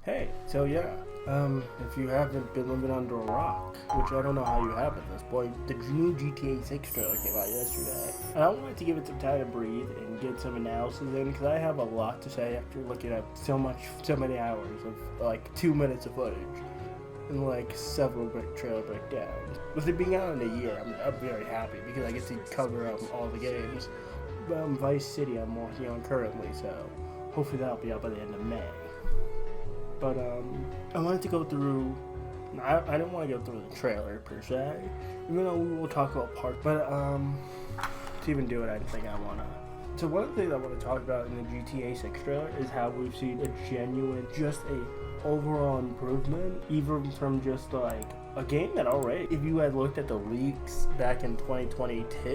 Hey, so yeah, if you haven't been living under a rock, which I don't know how you have at this point, the new GTA 6 trailer came out yesterday. And I wanted to give it some time to breathe and get some analysis in, because I have a lot to say after looking at so many hours of like 2 minutes of footage and like several trailer breakdowns. With it being out in a year, I'm very happy because I get to cover all the games. Vice City I'm working on currently, so hopefully that'll be out by the end of May. But I wanted to go through. I don't want to go through the trailer per se, even though we will talk about parts. But to even do it, I think I wanna. So one of the things I want to talk about in the GTA 6 trailer is how we've seen a genuine, just a overall improvement, even from just like a game that already, if you had looked at the leaks back in 2022,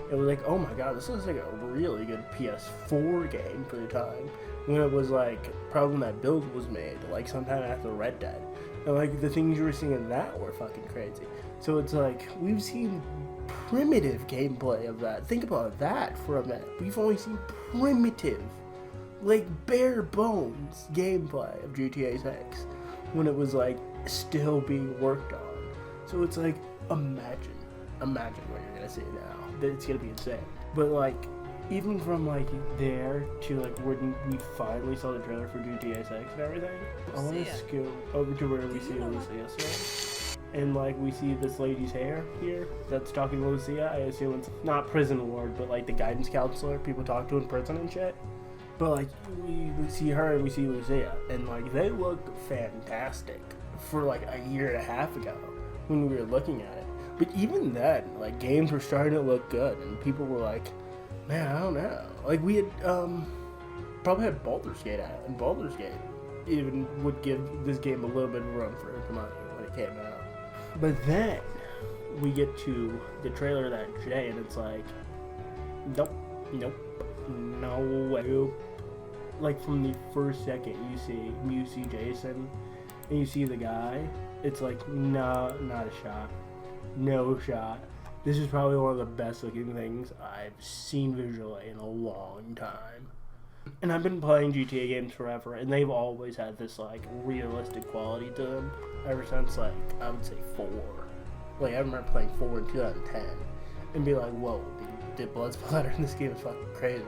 it was like, oh my god, this looks like a really good PS4 game for the time. When it was like, probably when that build was made, like sometime after Red Dead. And like the things you were seeing in that were fucking crazy. So it's like, we've seen primitive gameplay of that. Think about that for a minute. We've only seen primitive, like bare bones gameplay of GTA 6 when it was like still being worked on. So it's like, imagine what you're gonna see now. It's gonna be insane. But like, even from like there to like when we finally saw the trailer for GTA 6 and everything, I want to scoot over to where we see Lucia. And like we see this lady's hair here that's talking to Lucia. I assume it's not prison ward, but like the guidance counselor people talk to in prison and shit. But like we see her and we see Lucia, and like they look fantastic for like a year and a half ago when we were looking at it. But even then, like games were starting to look good, and people were like, man, I don't know. Like we had probably had Baldur's Gate out, and Baldur's Gate even would give this game a little bit of room for its money when it came out. But then we get to the trailer that day, and it's like, nope, no way. Like from the first second you see Jason, and you see the guy, it's like, no, not a shot, no shot. This is probably one of the best looking things I've seen visually in a long time. And I've been playing GTA games forever, and they've always had this like realistic quality to them ever since like I would say 4. Like I remember playing 4 in 2010 and be like, whoa, the blood splatter in this game is fucking crazy.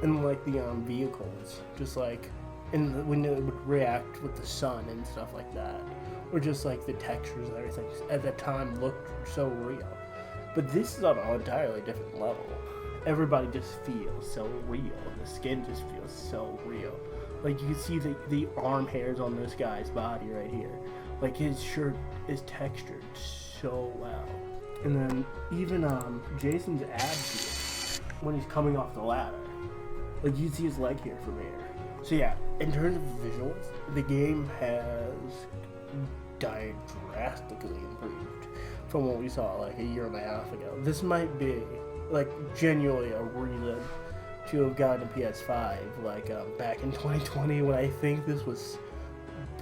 And like the vehicles, just like, and when it would react with the sun and stuff like that, or just like the textures and everything at the time looked so real. But this is on an entirely different level. Everybody just feels so real. The skin just feels so real. Like you can see the arm hairs on this guy's body right here. Like his shirt is textured so well. And then even Jason's abs here, when he's coming off the ladder. Like you see his leg here from here. So yeah, in terms of visuals, the game has drastically improved from what we saw like a year and a half ago. This might be like genuinely a reason to have gotten a PS5 like back in 2020 when I think this was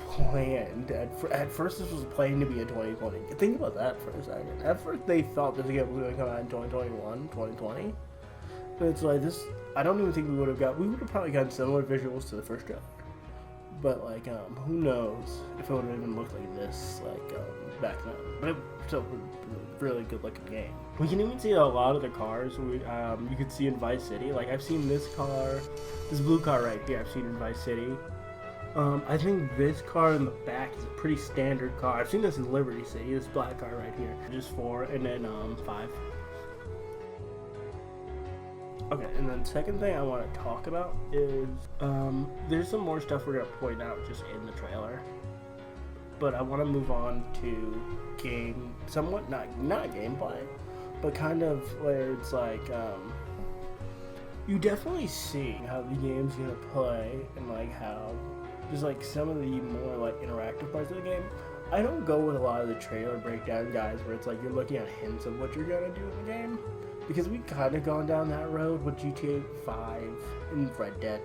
planned. At first this was planned to be a 2020. Think about that for a second. At first they thought this game was going to come out in 2021, 2020. But it's like this, I don't even think we would have probably gotten similar visuals to the first trailer. But like, who knows if it would have even looked like this, like, back then. But it was still a really good looking game. We can even see a lot of the cars you could see in Vice City. Like, I've seen this blue car right here, I've seen in Vice City. I think this car in the back is a pretty standard car. I've seen this in Liberty City, this black car right here. Just 4, and then 5. Okay, and then second thing I want to talk about is there's some more stuff we're going to point out just in the trailer. But I want to move on to somewhat not gameplay, but kind of where it's like you definitely see how the game's going to play and like how just like some of the more like interactive parts of the game. I don't go with a lot of the trailer breakdown guys where it's like you're looking at hints of what you're going to do in the game. Because we've kind of gone down that road with GTA 5 and Red Dead,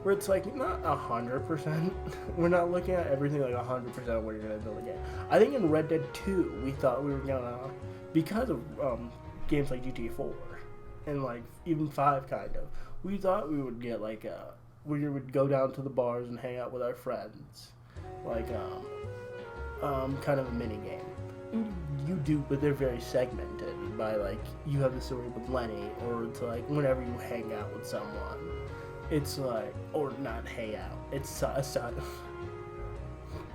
where it's like not 100%. We're not looking at everything like 100% of what you're going to build a game. I think in Red Dead 2, we thought we were going to, because of games like GTA 4 and like even 5 kind of, we thought we would get like we would go down to the bars and hang out with our friends like kind of a mini game. You do, but they're very segmented by like you have the story with Lenny, or it's like whenever you hang out with someone, it's like, or not hang out, it's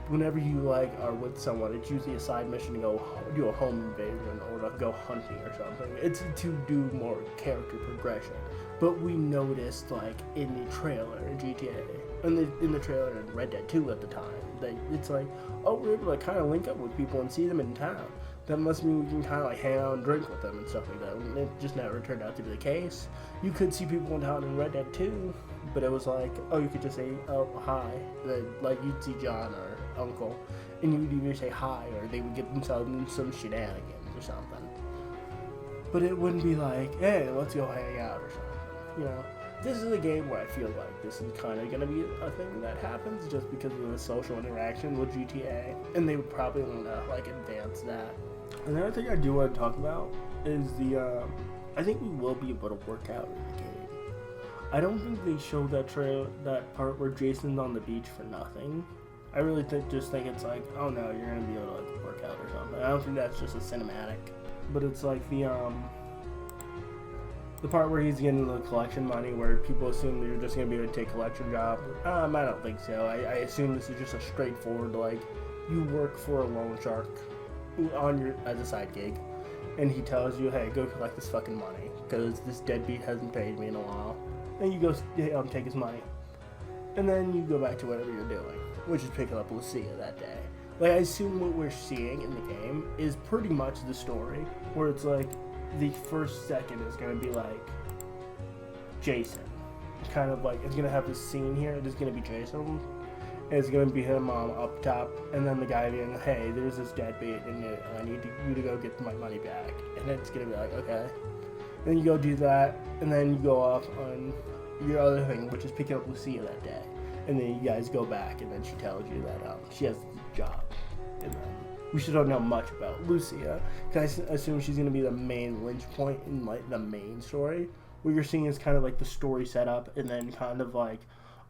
whenever you like are with someone, it's usually a side mission to go do a home invasion or to go hunting or something. It's to do more character progression. But we noticed like in the trailer in GTA, in the trailer in Red Dead 2 at the time, that it's like, oh, we're able to kind of link up with people and see them in town. That must mean we can kind of like hang out and drink with them and stuff like that. And it just never turned out to be the case. You could see people in town in Red Dead 2, but it was like, oh, you could just say, oh, hi. Like you'd see John or Uncle, and you'd either say hi or they would get themselves in some shenanigans or something. But it wouldn't be like, hey, let's go hang out or something. You know, this is a game where I feel like this is kind of going to be a thing that happens just because of the social interaction with GTA, and they would probably want to like advance that. Another thing I do want to talk about is I think we will be able to work out in the game. I don't think they showed that part where Jason's on the beach for nothing. I really just think it's like, oh no, you're gonna be able to like work out or something. I don't think that's just a cinematic, but it's like the part where he's getting the collection money, where people assume that you're just gonna be able to take collection job. I don't think so. I assume this is just a straightforward like, you work for a loan shark as a side gig, and he tells you, hey, go collect this fucking money because this deadbeat hasn't paid me in a while, and you go take his money, and then you go back to whatever you're doing, which is picking up Lucia that day. Like, I assume what we're seeing in the game is pretty much the story, where it's like the first second is going to be like Jason. It's kind of like, it's going to have this scene here, it's going to be Jason, and it's going to be him up top, and then the guy being, hey, there's this deadbeat, and I need you to go get my money back. And it's going to be like, okay. Then you go do that, and then you go off on your other thing, which is picking up Lucia that day. And then you guys go back, and then she tells you that she has a job. And then we still don't know much about Lucia, because I assume she's going to be the main lynch point in like the main story. What you're seeing is kind of like the story setup, and then kind of like,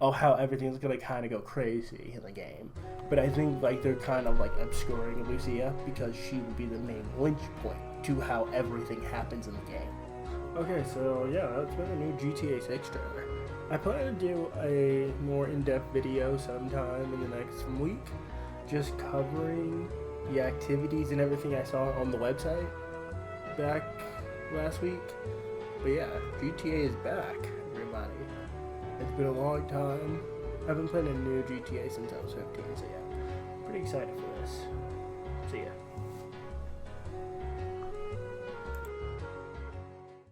oh, how everything's going to kind of go crazy in the game. But I think like they're kind of like obscuring Lucia, because she will be the main lynch point to how everything happens in the game. Okay, so yeah, that's been a new GTA 6 trailer. I plan to do a more in-depth video sometime in the next week, just covering the activities and everything I saw on the website back last week. But yeah, GTA is back, everybody. It's been a long time. I've been playing a new GTA since I was 15, so yeah, pretty excited for this. See ya.